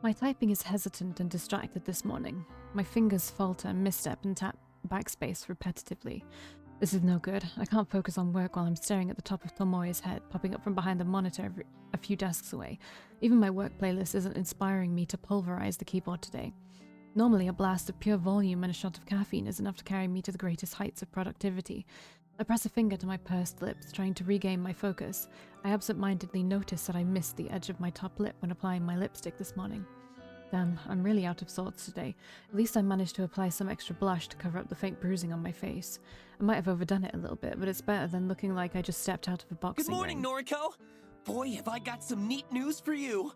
My typing is hesitant and distracted this morning. My fingers falter, misstep, and tap backspace repetitively. This is no good. I can't focus on work while I'm staring at the top of Tomoe's head, popping up from behind the monitor a few desks away. Even my work playlist isn't inspiring me to pulverize the keyboard today. Normally, a blast of pure volume and a shot of caffeine is enough to carry me to the greatest heights of productivity. I press a finger to my pursed lips, trying to regain my focus. I absent-mindedly notice that I missed the edge of my top lip when applying my lipstick this morning. Damn, I'm really out of sorts today. At least I managed to apply some extra blush to cover up the faint bruising on my face. I might have overdone it a little bit, but it's better than looking like I just stepped out of a boxing Good morning, ring. Noriko! Boy, have I got some neat news for you!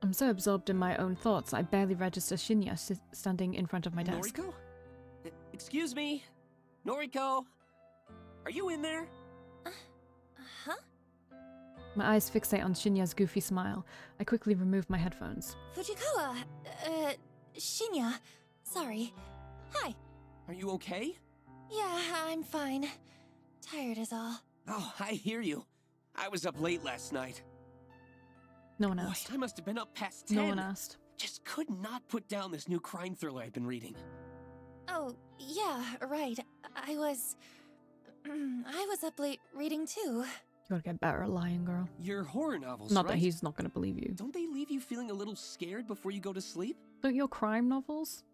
I'm so absorbed in my own thoughts, I barely register Shinya standing in front of my desk. Noriko? Excuse me? Noriko? Are you in there? Huh? My eyes fixate on Shinya's goofy smile. I quickly remove my headphones. Fujikawa, Shinya. Sorry. Hi. Are you okay? Yeah, I'm fine. Tired is all. Oh, I hear you. I was up late last night. No one Boy, asked. I must have been up past 10. No one asked. Just could not put down this new crime thriller I've been reading. Oh, yeah, right. I was up late reading too. You gotta get better at lying, girl. Your horror novels, Not right? that he's not gonna believe you. Don't they leave you feeling a little scared before you go to sleep? Don't your crime novels?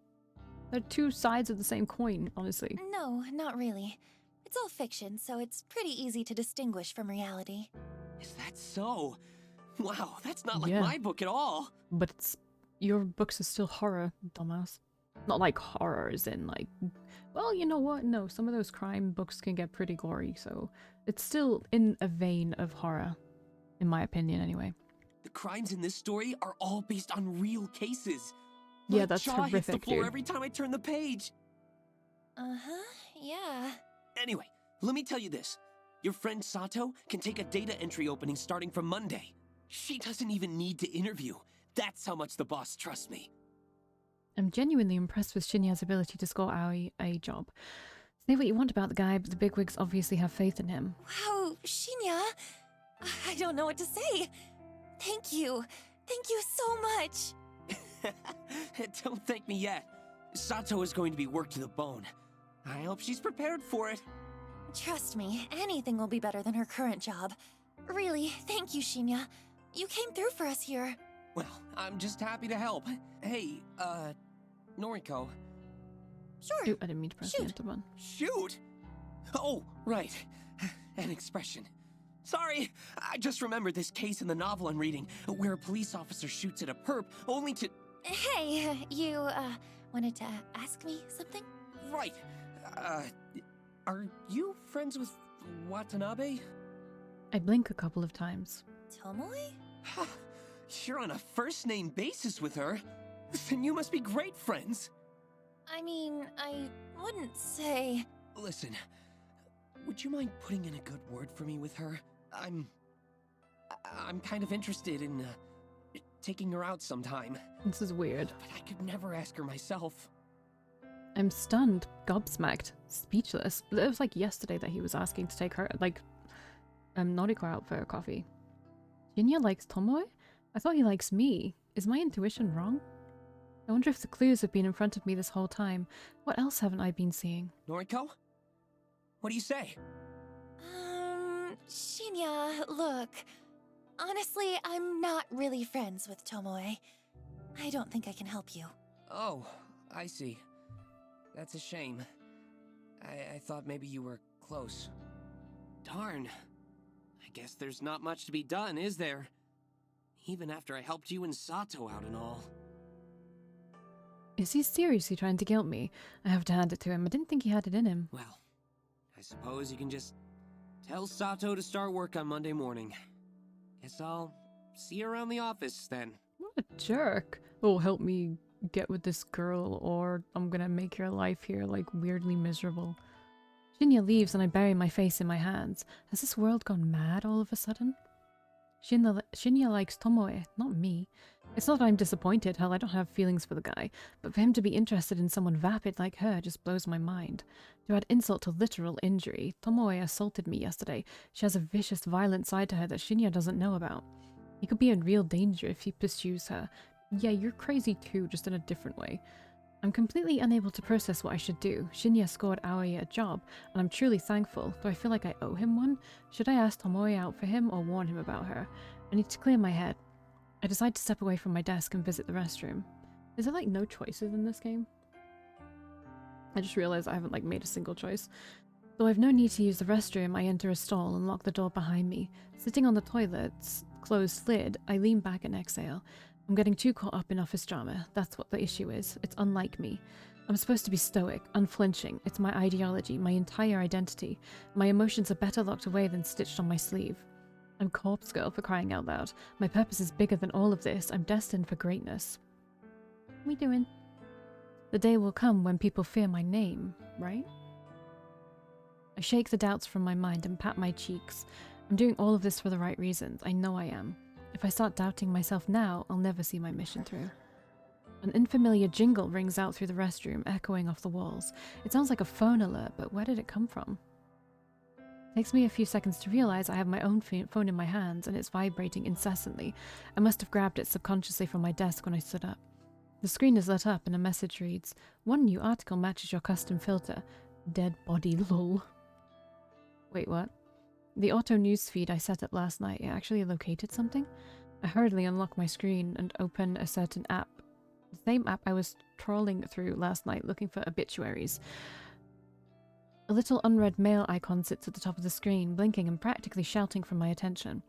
They're two sides of the same coin, honestly. No, not really. It's all fiction, so it's pretty easy to distinguish from reality. Is that so? Wow, that's not like Yeah. my book at all. But it's... your books are still horror, dumbass. Not like horror as in like... Well, you know what? No, some of those crime books can get pretty gory, so... It's still in a vein of horror. In my opinion, anyway. The crimes in this story are all based on real cases. Yeah, My that's jaw hits the horrific, floor dude. every time I turn the page. Uh-huh, yeah. Anyway, let me tell you this. Your friend Sato can take a data entry opening starting from Monday. She doesn't even need to interview. That's how much the boss trusts me. I'm genuinely impressed with Shinya's ability to score Aoi a job. Say what you want about the guy, but the bigwigs obviously have faith in him. Wow, Shinya! I don't know what to say. Thank you. Thank you so much. Don't thank me yet. Sato is going to be worked to the bone. I hope she's prepared for it. Trust me, anything will be better than her current job. Really, thank you, Shinya. You came through for us here. Well, I'm just happy to help. Hey, Noriko. Sure. Ooh, I didn't mean to press the Shoot. enter button. Shoot! Oh, right. An expression. Sorry, I just remembered this case in the novel I'm reading, where a police officer shoots at a perp only to... Hey, you, wanted to ask me something? Right. Are you friends with Watanabe? I blink a couple of times. Tomoe? You're on a first-name basis with her. Then you must be great friends. I mean, I wouldn't say... Listen, would you mind putting in a good word for me with her? I'm kind of interested in, taking her out sometime. This is weird. But I could never ask her myself. I'm stunned, gobsmacked, speechless. It was like yesterday that he was asking to take her, like, Noriko out for a coffee. Shinya likes Tomoe? I thought he likes me. Is my intuition wrong? I wonder if the clues have been in front of me this whole time. What else haven't I been seeing? Noriko? What do you say? Shinya, look. Honestly, I'm not really friends with Tomoe. I don't think I can help you. Oh, I see. That's a shame. I thought maybe you were close. Darn. I guess there's not much to be done, is there? Even after I helped you and Sato out and all. Is he seriously trying to guilt me? I have to hand it to him. I didn't think he had it in him. Well, I suppose you can just tell Sato to start work on Monday morning. Guess I'll see you around the office then. What a jerk. Oh, help me get with this girl or I'm gonna make your life here like weirdly miserable. Shinya leaves and I bury my face in my hands. Has this world gone mad all of a sudden? Shinya likes Tomoe, not me. It's not that I'm disappointed, hell I don't have feelings for the guy, but for him to be interested in someone vapid like her just blows my mind. To add insult to literal injury, Tomoe assaulted me yesterday. She has a vicious, violent side to her that Shinya doesn't know about. He could be in real danger if he pursues her. Yeah, you're crazy too, just in a different way. I'm completely unable to process what I should do. Shinya scored Aoi a job, and I'm truly thankful. Do I feel like I owe him one? Should I ask Tomoe out for him or warn him about her? I need to clear my head. I decide to step away from my desk and visit the restroom. Is there like no choices in this game? I just realized I haven't like made a single choice. Though I've no need to use the restroom, I enter a stall and lock the door behind me. Sitting on the toilet's closed lid, I lean back and exhale. I'm getting too caught up in office drama. That's what the issue is. It's unlike me. I'm supposed to be stoic, unflinching. It's my ideology, my entire identity. My emotions are better locked away than stitched on my sleeve. I'm Corpse Girl, for crying out loud. My purpose is bigger than all of this. I'm destined for greatness. What are we doing? The day will come when people fear my name, right? I shake the doubts from my mind and pat my cheeks. I'm doing all of this for the right reasons. I know I am. If I start doubting myself now, I'll never see my mission through. An unfamiliar jingle rings out through the restroom, echoing off the walls. It sounds like a phone alert, but where did it come from? It takes me a few seconds to realize I have my own phone in my hands and it's vibrating incessantly. I must have grabbed it subconsciously from my desk when I stood up. The screen is lit up and a message reads, "One new article matches your custom filter. Dead body lol." Wait, what? The auto news feed I set up last night, it actually located something? I hurriedly unlock my screen and open a certain app. The same app I was trawling through last night looking for obituaries. A little unread mail icon sits at the top of the screen, blinking and practically shouting for my attention.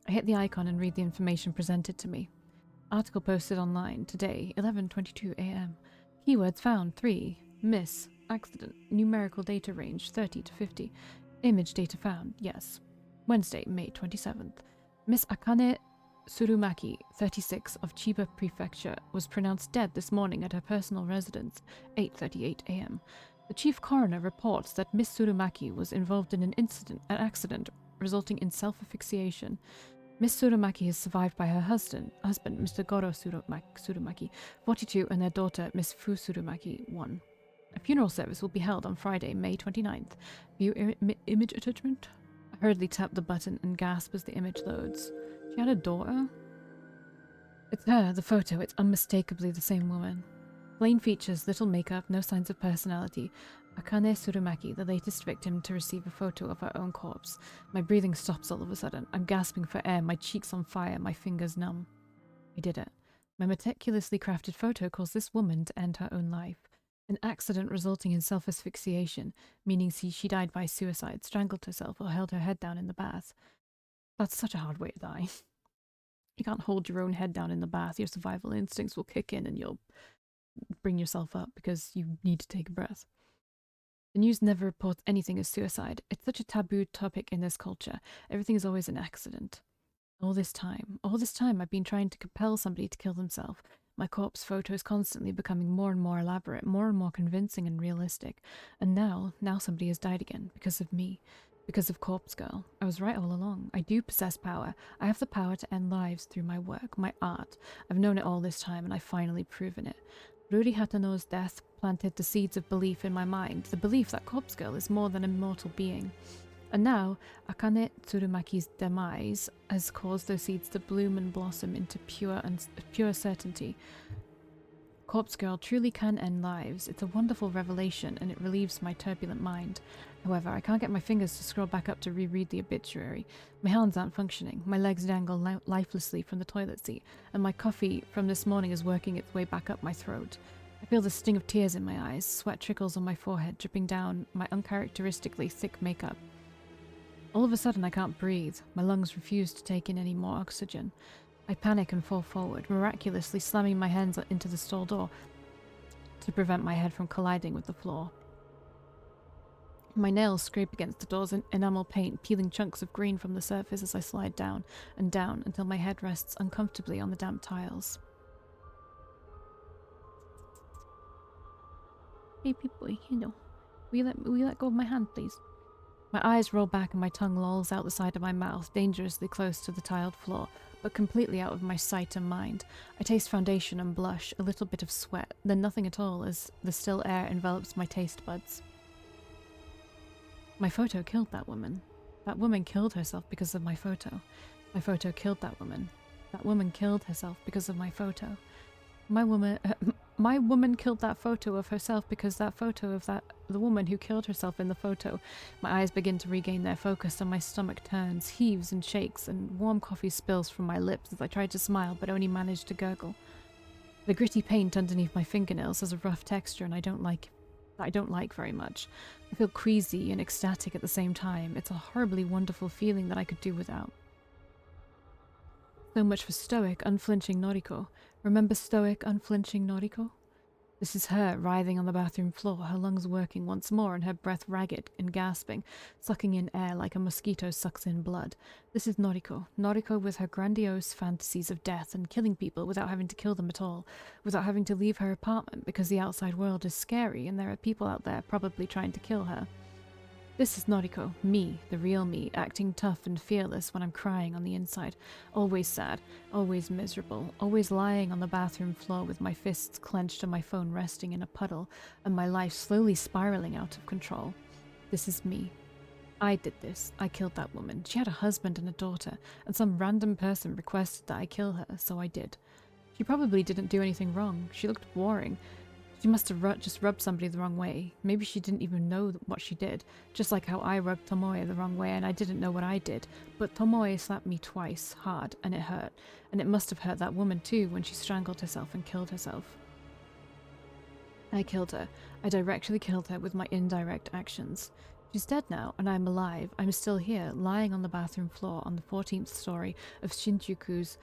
I hit the icon and read the information presented to me. Article posted online today, 11:22 a.m. Keywords found 3. Miss. Accident. Numerical data range 30 to 50. Image data found, yes. Wednesday, May 27th. Miss Akane Tsurumaki, 36, of Chiba Prefecture, was pronounced dead this morning at her personal residence, 8:38 a.m. The chief coroner reports that Miss Tsurumaki was involved in an accident resulting in self-asphyxiation. Miss Tsurumaki is survived by her husband, Mr. Goro Tsurumaki, 42, and their daughter, Miss Fu Tsurumaki, 1. A funeral service will be held on Friday, May 29th. View image attachment? I hurriedly tap the button and gasp as the image loads. She had a daughter? It's her, the photo. It's unmistakably the same woman. Plain features, little makeup, no signs of personality. Akane Tsurumaki, the latest victim to receive a photo of her own corpse. My breathing stops all of a sudden. I'm gasping for air, my cheeks on fire, my fingers numb. I did it. My meticulously crafted photo caused this woman to end her own life. An accident resulting in self-asphyxiation, meaning she died by suicide, strangled herself, or held her head down in the bath. That's such a hard way to die. You can't hold your own head down in the bath. Your survival instincts will kick in and you'll bring yourself up because you need to take a breath. The news never reports anything as suicide. It's such a taboo topic in this culture. Everything is always an accident. All this time I've been trying to compel somebody to kill themselves. My corpse photo is constantly becoming more and more elaborate, more and more convincing and realistic. And now somebody has died again, because of me. Because of Corpse Girl. I was right all along. I do possess power. I have the power to end lives through my work, my art. I've known it all this time, and I've finally proven it. Ruri Hatano's death planted the seeds of belief in my mind, the belief that Corpse Girl is more than a mortal being. And now, Akane Tsurumaki's demise has caused those seeds to bloom and blossom into pure certainty. Corpse Girl truly can end lives. It's a wonderful revelation, and it relieves my turbulent mind. However, I can't get my fingers to scroll back up to reread the obituary. My hands aren't functioning, my legs dangle lifelessly from the toilet seat, and my coffee from this morning is working its way back up my throat. I feel the sting of tears in my eyes, sweat trickles on my forehead, dripping down my uncharacteristically thick makeup. All of a sudden I can't breathe. My lungs refuse to take in any more oxygen. I panic and fall forward, miraculously slamming my hands into the stall door to prevent my head from colliding with the floor. My nails scrape against the door's enamel paint, peeling chunks of green from the surface as I slide down and down until my head rests uncomfortably on the damp tiles. Baby boy, will you let go of my hand, please? My eyes roll back and my tongue lolls out the side of my mouth, dangerously close to the tiled floor, but completely out of my sight and mind. I taste foundation and blush, a little bit of sweat, then nothing at all as the still air envelops my taste buds. My photo killed that woman. That woman killed herself because of my photo. My photo killed that woman. That woman killed herself because of my photo. My woman killed that photo of herself because that photo of the woman who killed herself in the photo. My eyes begin to regain their focus and my stomach turns, heaves and shakes, and warm coffee spills from my lips as I try to smile but only manage to gurgle. The gritty paint underneath my fingernails has a rough texture and I don't like very much. I feel queasy and ecstatic at the same time. It's a horribly wonderful feeling that I could do without. So much for stoic, unflinching Noriko. Remember stoic, unflinching Noriko? This is her, writhing on the bathroom floor, her lungs working once more and her breath ragged and gasping, sucking in air like a mosquito sucks in blood. This is Noriko. Noriko with her grandiose fantasies of death and killing people without having to kill them at all, without having to leave her apartment because the outside world is scary and there are people out there probably trying to kill her. This is Noriko, me, the real me, acting tough and fearless when I'm crying on the inside, always sad, always miserable, always lying on the bathroom floor with my fists clenched and my phone resting in a puddle, and my life slowly spiraling out of control. This is me. I did this. I killed that woman. She had a husband and a daughter, and some random person requested that I kill her, so I did. She probably didn't do anything wrong. She looked boring. She must have just rubbed somebody the wrong way. Maybe she didn't even know what she did, just like how I rubbed Tomoe the wrong way and I didn't know what I did. But Tomoe slapped me twice, hard, and it hurt. And it must have hurt that woman too when she strangled herself and killed herself. I killed her. I directly killed her with my indirect actions. She's dead now, and I'm alive. I'm still here, lying on the bathroom floor on the 14th story of Shinjuku's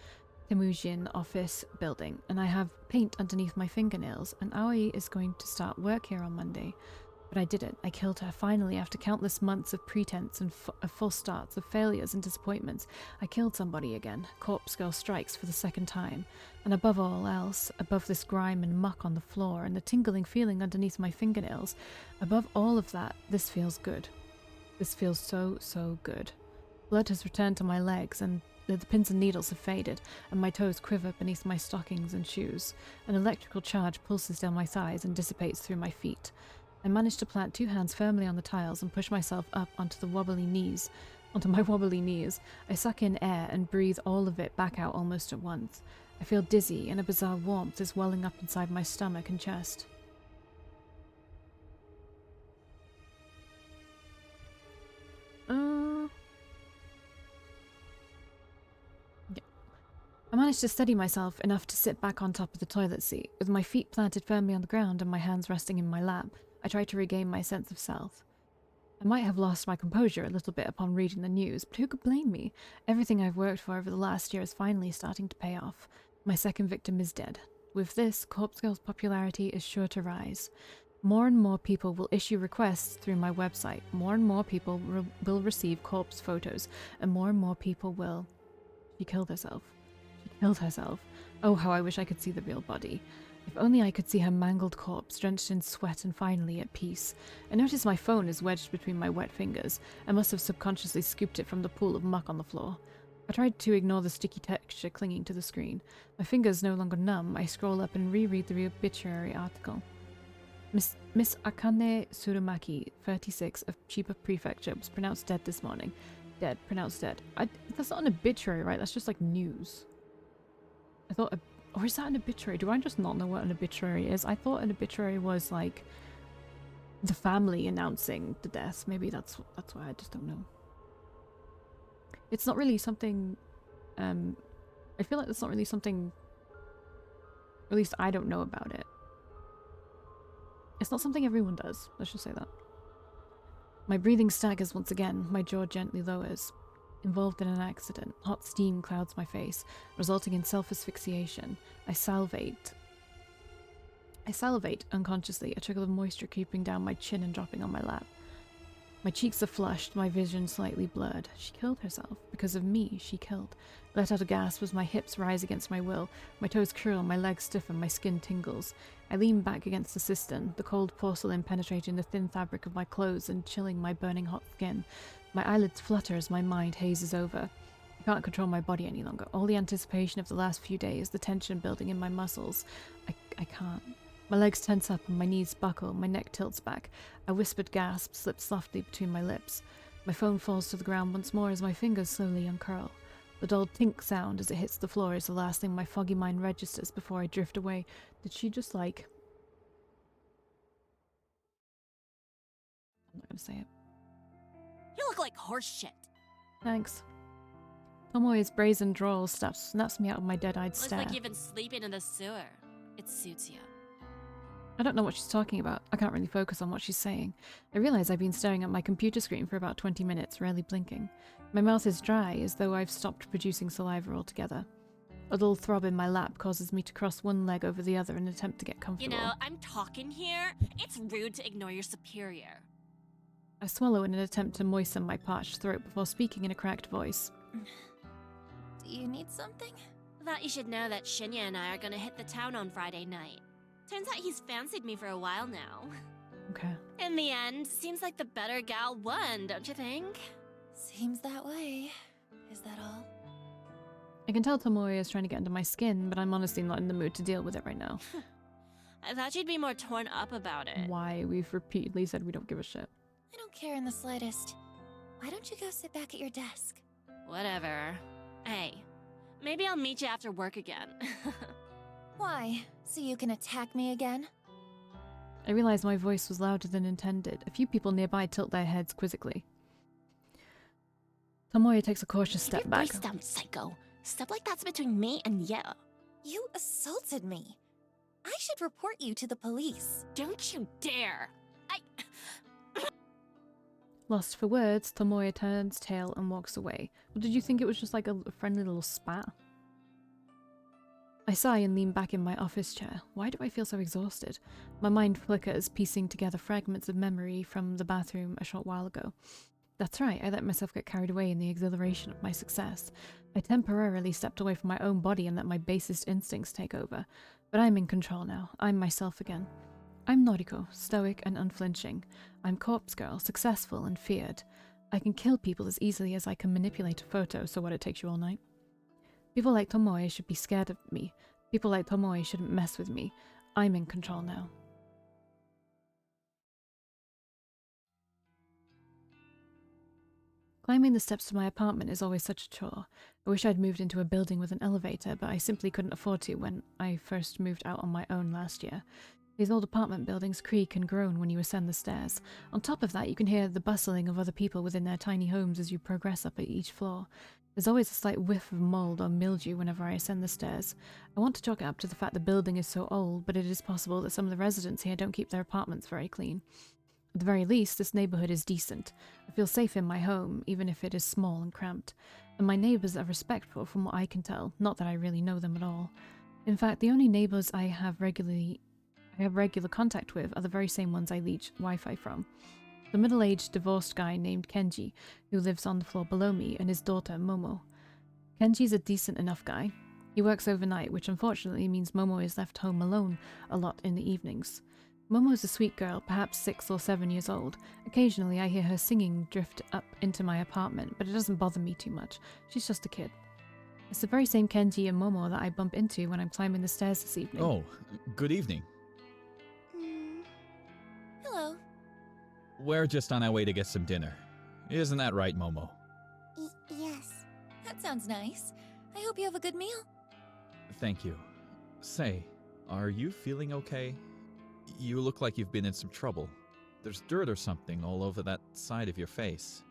Temujin office building, and I have paint underneath my fingernails, and Aoi is going to start work here on Monday. But I did it. I killed her, finally, after countless months of pretense and false starts, of failures and disappointments. I killed somebody again. Corpse Girl strikes for the second time. And above all else, above this grime and muck on the floor, and the tingling feeling underneath my fingernails, above all of that, this feels good. This feels so, so good. Blood has returned to my legs, and the pins and needles have faded, and my toes quiver beneath my stockings and shoes. An electrical charge pulses down my thighs and dissipates through my feet. I manage to plant 2 hands firmly on the tiles and push myself up onto my wobbly knees. I suck in air and breathe all of it back out almost at once. I feel dizzy, and a bizarre warmth is welling up inside my stomach and chest. I managed to steady myself enough to sit back on top of the toilet seat, with my feet planted firmly on the ground and my hands resting in my lap. I tried to regain my sense of self. I might have lost my composure a little bit upon reading the news, but who could blame me? Everything I've worked for over the last year is finally starting to pay off. My second victim is dead. With this, Corpse Girl's popularity is sure to rise. More and more people will issue requests through my website. More and more people will receive corpse photos, and more people will. She killed herself. Killed herself. Oh, how I wish I could see the real body. If only I could see her mangled corpse, drenched in sweat and finally at peace. I notice my phone is wedged between my wet fingers. I must have subconsciously scooped it from the pool of muck on the floor. I tried to ignore the sticky texture clinging to the screen. My fingers no longer numb. I scroll up and reread the obituary article. Miss Akane Tsurumaki, 36, of Chiba Prefecture, was pronounced dead this morning. Dead. Pronounced dead. That's not an obituary, right? That's just like news. I thought, or is that an obituary? Do I just not know what an obituary is? I thought an obituary was like the family announcing the death. Maybe that's why I just don't know. It's not really something. I feel like it's not really something. At least I don't know about it. It's not something everyone does. Let's just say that. My breathing staggers once again. My jaw gently lowers. Involved in an accident. Hot steam clouds my face, resulting in self-asphyxiation. I salivate unconsciously, a trickle of moisture creeping down my chin and dropping on my lap. My cheeks are flushed, my vision slightly blurred. She killed herself. Because of me, she killed. Let out a gasp as my hips rise against my will. My toes curl, my legs stiffen, my skin tingles. I lean back against the cistern, the cold porcelain penetrating the thin fabric of my clothes and chilling my burning hot skin. My eyelids flutter as my mind hazes over. I can't control my body any longer. All the anticipation of the last few days, the tension building in my muscles. I can't. My legs tense up and my knees buckle, my neck tilts back. A whispered gasp slips softly between my lips. My phone falls to the ground once more as my fingers slowly uncurl. The dull tink sound as it hits the floor is the last thing my foggy mind registers before I drift away. Did she just like... I'm not gonna say it. You look like horse shit. Thanks. Tomoe's brazen drawl snaps me out of my dead-eyed Looks stare. like you've been sleeping in the sewer. It suits you. I don't know what she's talking about. I can't really focus on what she's saying. I realize I've been staring at my computer screen for about 20 minutes, rarely blinking. My mouth is dry, as though I've stopped producing saliva altogether. A dull throb in my lap causes me to cross one leg over the other in an attempt to get You comfortable. know, I'm talking here. It's rude to ignore your superior. I swallow in an attempt to moisten my parched throat before speaking in a cracked voice. Do you need something? Thought you should know that Shinya and I are gonna hit the town on Friday night. Turns out he's fancied me for a while now. Okay. In the end, seems like the better gal won, don't you think? Seems that way. Is that all? I can tell Tomoe is trying to get under my skin, but I'm honestly not in the mood to deal with it right now. I thought you'd be more torn up about it. Why? We've repeatedly said we don't give a shit. I don't care in the slightest. Why don't you go sit back at your desk? Whatever. Hey, maybe I'll meet you after work again. Why? So you can attack me again? I realize my voice was louder than intended. A few people nearby tilt their heads quizzically. Tomoe takes a cautious step Keep your back. voice down, psycho. Stuff like that's between me and you. You assaulted me. I should report you to the police. Don't you dare. Lost for words, Tomoe turns tail and walks away. Or did you think it was just like a friendly little spat? I sigh and lean back in my office chair. Why do I feel so exhausted? My mind flickers, piecing together fragments of memory from the bathroom a short while ago. That's right, I let myself get carried away in the exhilaration of my success. I temporarily stepped away from my own body and let my basest instincts take over. But I'm in control now. I'm myself again. I'm Noriko, stoic and unflinching. I'm corpse girl, successful and feared. I can kill people as easily as I can manipulate a photo, so what, it takes you all night? People like Tomoe should be scared of me. People like Tomoe shouldn't mess with me. I'm in control now. Climbing the steps to my apartment is always such a chore. I wish I'd moved into a building with an elevator, but I simply couldn't afford to when I first moved out on my own last year. These old apartment buildings creak and groan when you ascend the stairs. On top of that, you can hear the bustling of other people within their tiny homes as you progress up at each floor. There's always a slight whiff of mold or mildew whenever I ascend the stairs. I want to chalk it up to the fact the building is so old, but it is possible that some of the residents here don't keep their apartments very clean. At the very least, this neighborhood is decent. I feel safe in my home, even if it is small and cramped. And my neighbors are respectful from what I can tell, not that I really know them at all. In fact, the only neighbors I have regular contact with are the very same ones I leech Wi-Fi from. The middle-aged divorced guy named Kenji, who lives on the floor below me, and his daughter, Momo. Kenji's a decent enough guy. He works overnight, which unfortunately means Momo is left home alone a lot in the evenings. Momo is a sweet girl, perhaps 6 or 7 years old. Occasionally I hear her singing drift up into my apartment, but it doesn't bother me too much. She's just a kid. It's the very same Kenji and Momo that I bump into when I'm climbing the stairs this evening. Oh, good evening. Hello. We're just on our way to get some dinner. Isn't that right, Momo? Yes. That sounds nice. I hope you have a good meal. Thank you. Say, are you feeling okay? You look like you've been in some trouble. There's dirt or something all over that side of your face.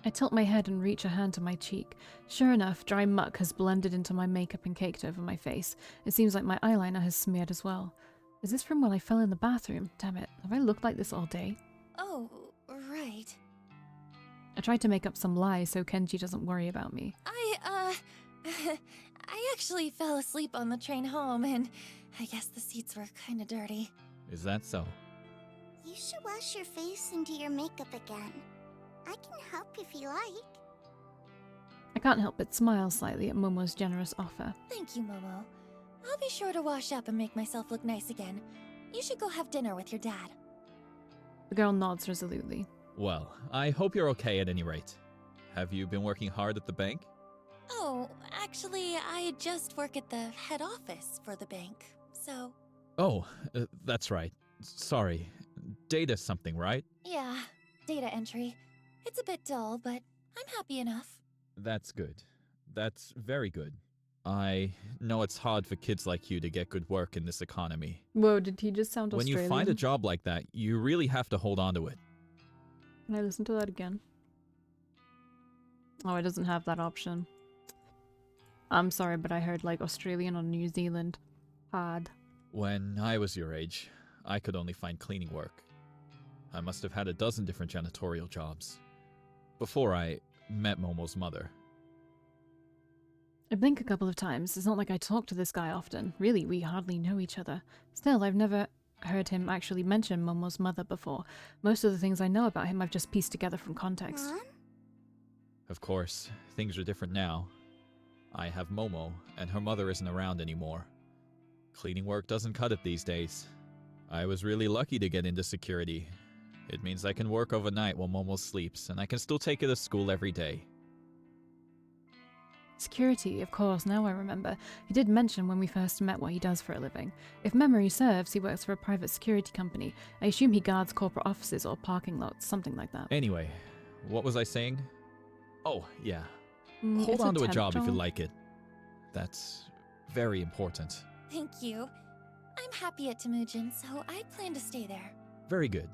I tilt my head and reach a hand to my cheek. Sure enough, dry muck has blended into my makeup and caked over my face. It seems like my eyeliner has smeared as well. Is this from when I fell in the bathroom? Damn it, have I looked like this all day? Oh, right. I tried to make up some lie so Kenji doesn't worry about me. I actually fell asleep on the train home, and I guess the seats were kind of dirty. Is that so? You should wash your face and do your makeup again. I can help if you like. I can't help but smile slightly at Momo's generous offer. Thank you, Momo. I'll be sure to wash up and make myself look nice again. You should go have dinner with your dad. The girl nods resolutely. Well, I hope you're okay at any rate. Have you been working hard at the bank? Oh, actually, I just work at the head office for the bank, so... Oh, that's right. Sorry. Data something, right? Yeah, data entry. It's a bit dull, but I'm happy enough. That's good. That's very good. I know it's hard for kids like you to get good work in this economy. Whoa, did he just sound When Australian? you find a job like that, you really have to hold on to it. Can I listen to that again? Oh, it doesn't have that option. I'm sorry, but I heard like Australian or New Zealand. Hard. When I was your age, I could only find cleaning work. I must have had a dozen different janitorial jobs. Before I met Momo's mother. I blink a couple of times. It's not like I talk to this guy often. Really, we hardly know each other. Still, I've never heard him actually mention Momo's mother before. Most of the things I know about him I've just pieced together from context. Mom? Of course, things are different now. I have Momo, and her mother isn't around anymore. Cleaning work doesn't cut it these days. I was really lucky to get into security. It means I can work overnight while Momo sleeps, and I can still take her to school every day. Security, of course, now I remember. He did mention when we first met what he does for a living. If memory serves, he works for a private security company. I assume he guards corporate offices or parking lots, something like that. Anyway, what was I saying? Oh, yeah. It's Hold on to a temp job if you like it. That's very important. Thank you. I'm happy at Temujin, so I plan to stay there. Very good.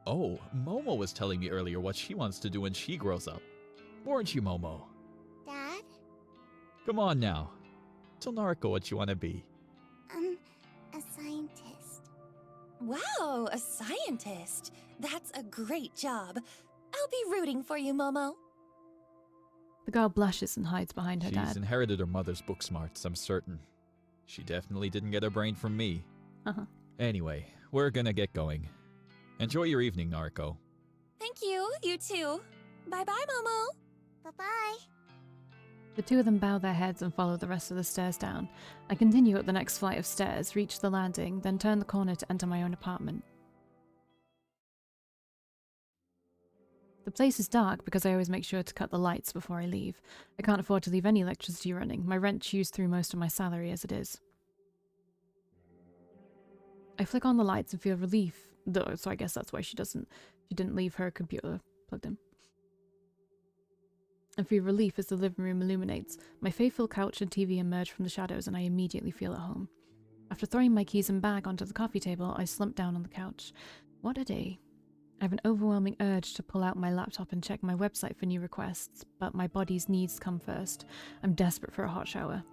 Oh, Momo was telling me earlier what she wants to do when she grows up. Weren't you, Momo? Dad? Come on now. Tell Nariko what you want to be. A scientist. Wow, a scientist. That's a great job. I'll be rooting for you, Momo. The girl blushes and hides behind her She's dad. inherited her mother's book smarts, I'm certain. She definitely didn't get her brain from me. Uh-huh. Anyway, we're gonna get going. Enjoy your evening, Nariko. Thank you, you too. Bye-bye, Momo. Bye-bye. The two of them bow their heads and follow the rest of the stairs down. I continue up the next flight of stairs, reach the landing, then turn the corner to enter my own apartment. The place is dark because I always make sure to cut the lights before I leave. I can't afford to leave any electricity running. My rent chews through most of my salary as it is. I flick on the lights and feel relief, though, so I guess that's why she didn't leave her computer plugged in. I feel relief as the living room illuminates. My faithful couch and TV emerge from the shadows and I immediately feel at home. After throwing my keys and bag onto the coffee table, I slump down on the couch. What a day. I have an overwhelming urge to pull out my laptop and check my website for new requests, but my body's needs come first. I'm desperate for a hot shower.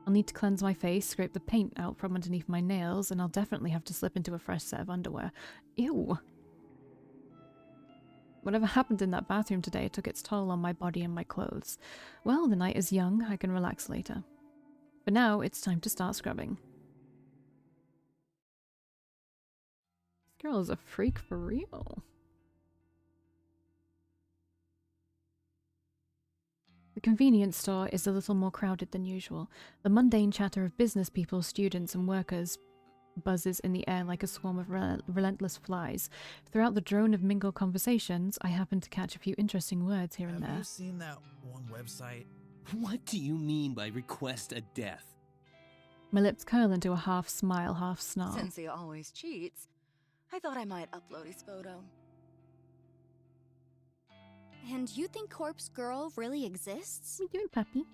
I'll need to cleanse my face, scrape the paint out from underneath my nails, and I'll definitely have to slip into a fresh set of underwear. Ew! Whatever happened in that bathroom today took its toll on my body and my clothes. Well, the night is young, I can relax later. For now, it's time to start scrubbing. This girl is a freak for real. The convenience store is a little more crowded than usual. The mundane chatter of business people, students, and workers buzzes in the air like a swarm of relentless flies. Throughout the drone of mingled conversations, I happen to catch a few interesting words here and there. Have you seen that one website? What do you mean by request a death? My lips curl into a half smile, half snarl. Since he always cheats, I thought I might upload his photo. And you think Corpse Girl really exists? What are you doing, puppy? You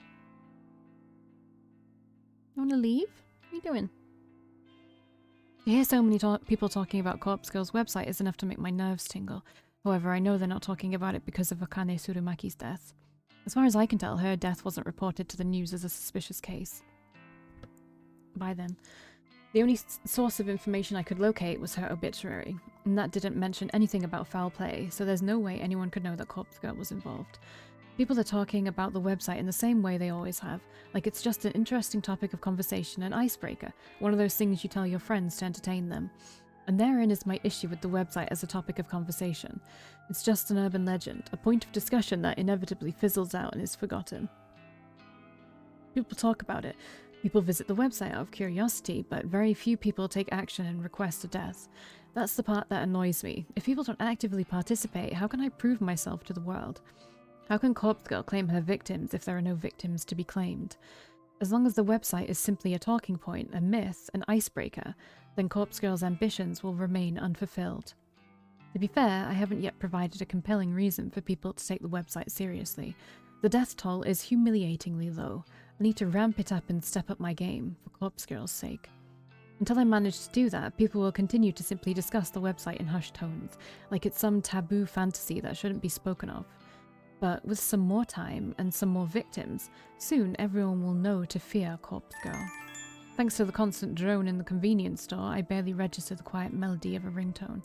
wanna leave? What are you doing? To hear so many people talking about Corpse Girl's website is enough to make my nerves tingle. However, I know they're not talking about it because of Akane Tsurumaki's death. As far as I can tell, her death wasn't reported to the news as a suspicious case. By then, the only source of information I could locate was her obituary, and that didn't mention anything about foul play, so there's no way anyone could know that Corpse Girl was involved. People are talking about the website in the same way they always have, like it's just an interesting topic of conversation, an icebreaker, one of those things you tell your friends to entertain them. And therein is my issue with the website as a topic of conversation. It's just an urban legend, a point of discussion that inevitably fizzles out and is forgotten. People talk about it. People visit the website out of curiosity, but very few people take action and request a death. That's the part that annoys me. If people don't actively participate, how can I prove myself to the world? How can Corpse Girl claim her victims if there are no victims to be claimed? As long as the website is simply a talking point, a myth, an icebreaker, then Corpse Girl's ambitions will remain unfulfilled. To be fair, I haven't yet provided a compelling reason for people to take the website seriously. The death toll is humiliatingly low. I need to ramp it up and step up my game, for Corpse Girl's sake. Until I manage to do that, people will continue to simply discuss the website in hushed tones, like it's some taboo fantasy that shouldn't be spoken of. But with some more time and some more victims, soon everyone will know to fear Corpse Girl. Thanks to the constant drone in the convenience store, I barely register the quiet melody of a ringtone.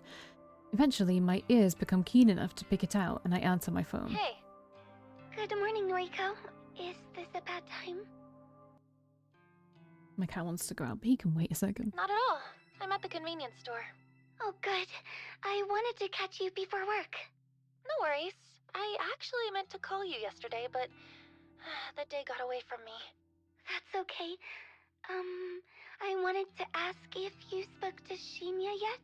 Eventually, my ears become keen enough to pick it out, and I answer my phone. Hey. Good morning, Noriko. Is this a bad time? My cat wants to go out, but he can wait a second. Not at all. I'm at the convenience store. Oh, good. I wanted to catch you before work. No worries. I actually meant to call you yesterday, but the day got away from me. That's okay. I wanted to ask if you spoke to Shinya yet?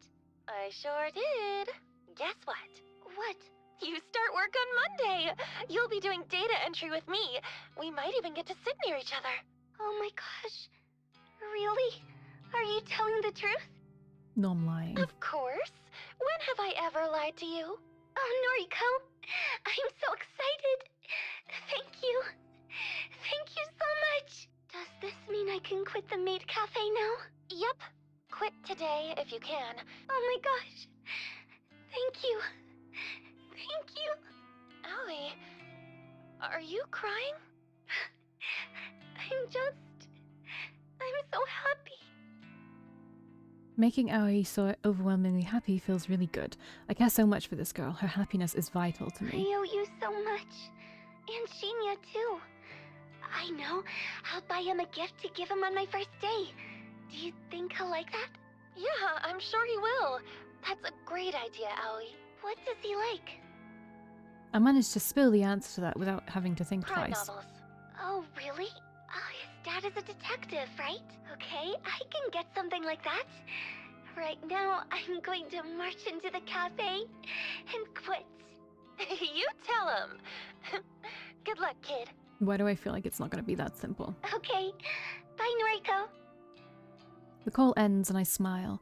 I sure did. Guess what? What? You start work on Monday. You'll be doing data entry with me. We might even get to sit near each other. Oh my gosh. Really? Are you telling the truth? No, I'm lying. Of course. When have I ever lied to you? Oh, Noriko. I'm so excited. Thank you. Thank you so much. Does this mean I can quit the maid cafe now? Yep. Quit today if you can. Oh my gosh. Thank you. Thank you. Allie, are you crying? I'm so happy. Making Aoi so overwhelmingly happy feels really good. I care so much for this girl. Her happiness is vital to I me. owe you so much. And Shinya too. I know. I'll buy him a gift to give him on my first day. Do you think he'll like that? Yeah, I'm sure he will. That's a great idea, Aoi. What does he like? I managed to spill the answer to that without having to think Crime twice. novels. Oh, really? Oh, his dad is a detective, right? Okay, I can get something like that. Right now, I'm going to march into the cafe and quit. You tell him. Good luck, kid. Why do I feel like it's not going to be that simple? Okay, bye, Noriko. The call ends and I smile.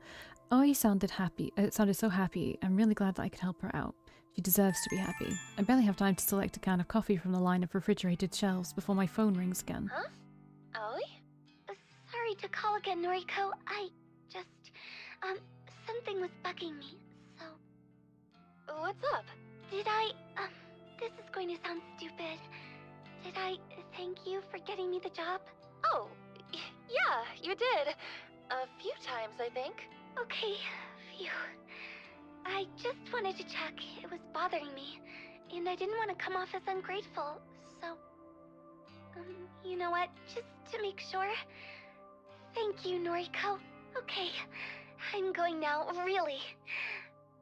Aoi sounded happy. It sounded so happy. I'm really glad that I could help her out. She deserves to be happy. I barely have time to select a can of coffee from the line of refrigerated shelves before my phone rings again. Huh? Aoi? Sorry to call again, Noriko. I just, something was bugging me, so... What's up? Did I, this is going to sound stupid. Did I thank you for getting me the job? Oh, yeah, you did. A few times, I think. Okay, phew. I just wanted to check. It was bothering me, and I didn't want to come off as ungrateful, so... you know what? Just to make sure. Thank you, Noriko. Okay, I'm going now, really.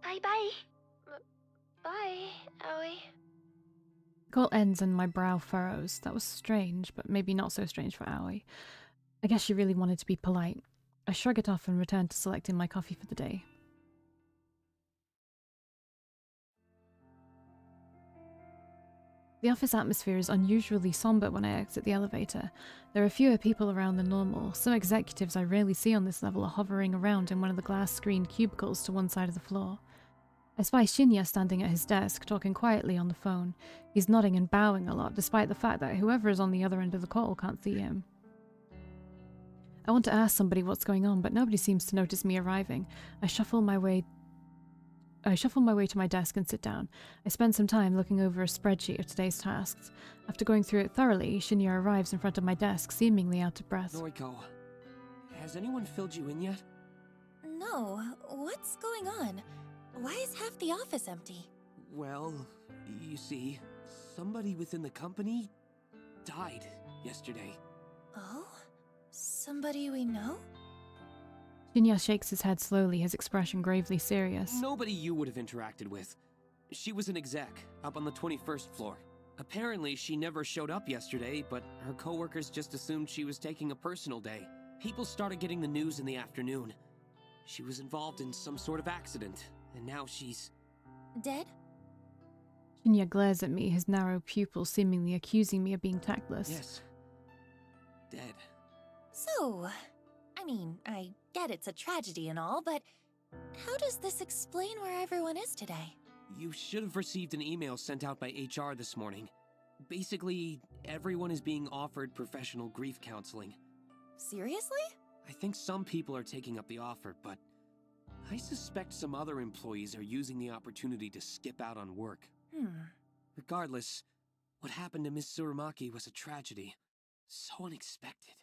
Bye-bye. Bye, Aoi. The call ends and my brow furrows. That was strange, but maybe not so strange for Aoi. I guess she really wanted to be polite. I shrug it off and return to selecting my coffee for the day. The office atmosphere is unusually somber when I exit the elevator. There are fewer people around than normal. Some executives I rarely see on this level are hovering around in one of the glass-screened cubicles to one side of the floor. I spy Shinya standing at his desk, talking quietly on the phone. He's nodding and bowing a lot, despite the fact that whoever is on the other end of the call can't see him. I want to ask somebody what's going on, but nobody seems to notice me arriving. I shuffle my way to my desk and sit down. I spend some time looking over a spreadsheet of today's tasks. After going through it thoroughly, Shinya arrives in front of my desk, seemingly out of breath. Noriko, has anyone filled you in yet? No, what's going on? Why is half the office empty? Well, you see, somebody within the company died yesterday. Oh? Somebody we know? Shinya shakes his head slowly, his expression gravely serious. Nobody you would have interacted with. She was an exec, up on the 21st floor. Apparently, she never showed up yesterday, but her coworkers just assumed she was taking a personal day. People started getting the news in the afternoon. She was involved in some sort of accident, and now she's... Dead? Shinya glares at me, his narrow pupils seemingly accusing me of being tactless. Yes. Dead. So, I mean, I get it's a tragedy and all, but how does this explain where everyone is today? You should have received an email sent out by HR this morning. Basically, everyone is being offered professional grief counseling. Seriously? I think some people are taking up the offer, but I suspect some other employees are using the opportunity to skip out on work. Regardless, what happened to Miss Tsurumaki was a tragedy. So unexpected.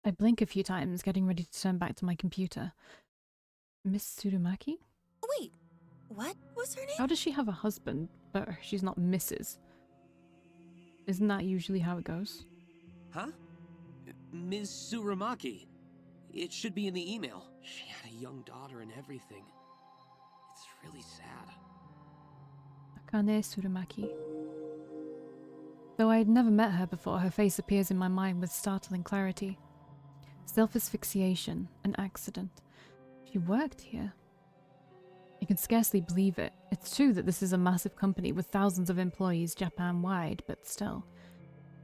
I blink a few times, getting ready to turn back to my computer. Miss Tsurumaki? Wait, what was her name? How does she have a husband, but she's not Mrs.? Isn't that usually how it goes? Huh? Ms. Tsurumaki. It should be in the email. She had a young daughter and everything. It's really sad. Akane Tsurumaki. Though I had never met her before, her face appears in my mind with startling clarity. Self-asphyxiation, an accident. She worked here. I can scarcely believe it. It's true that this is a massive company with thousands of employees Japan-wide, but still.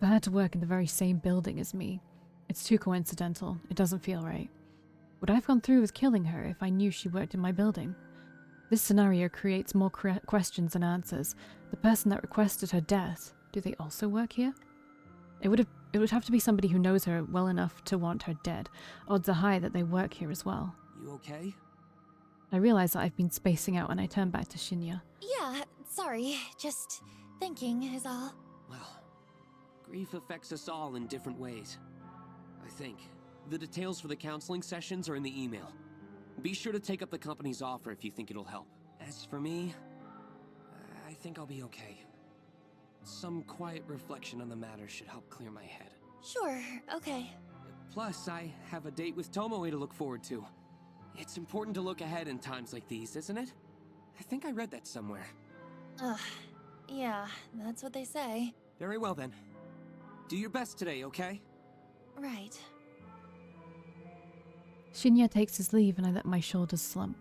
For her to work in the very same building as me, it's too coincidental. It doesn't feel right. Would I have gone through with killing her if I knew she worked in my building? This scenario creates more questions than answers. The person that requested her death, do they also work here? It would have to be somebody who knows her well enough to want her dead. Odds are high that they work here as well. You okay? I realize that I've been spacing out and I turn back to Shinya. Yeah, sorry. Just thinking is all. Well, grief affects us all in different ways. I think. The details for the counseling sessions are in the email. Be sure to take up the company's offer if you think it'll help. As for me, I think I'll be okay. Some quiet reflection on the matter should help clear my head. Sure, okay. Plus, I have a date with Tomoe to look forward to. It's important to look ahead in times like these, isn't it? I think I read that somewhere. Ugh, yeah, that's what they say. Very well then. Do your best today, okay? Right. Shinya takes his leave and I let my shoulders slump.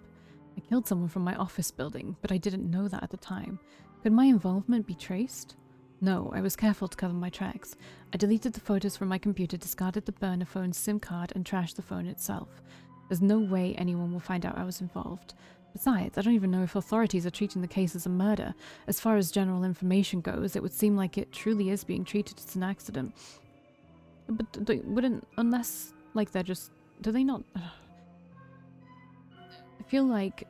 I killed someone from my office building, but I didn't know that at the time. Could my involvement be traced? No, I was careful to cover my tracks. I deleted the photos from my computer, discarded the burner phone's SIM card, and trashed the phone itself. There's no way anyone will find out I was involved. Besides, I don't even know if authorities are treating the case as a murder. As far as general information goes, it would seem like it truly is being treated as an accident. But they wouldn't, unless, like, they're just... Do they not... I feel like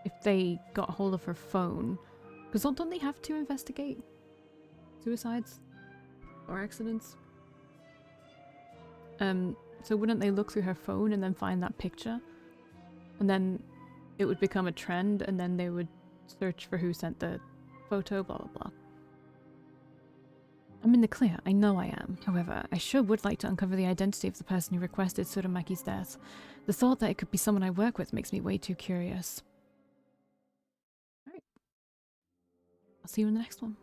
if they got hold of her phone... Because don't they have to investigate suicides or accidents? So wouldn't they look through her phone and then find that picture? And then it would become a trend and then they would search for who sent the photo, blah blah blah. I'm in the clear, I know I am. However, I sure would like to uncover the identity of the person who requested Tsurumaki's death. The thought that it could be someone I work with makes me way too curious. Alright. I'll see you in the next one.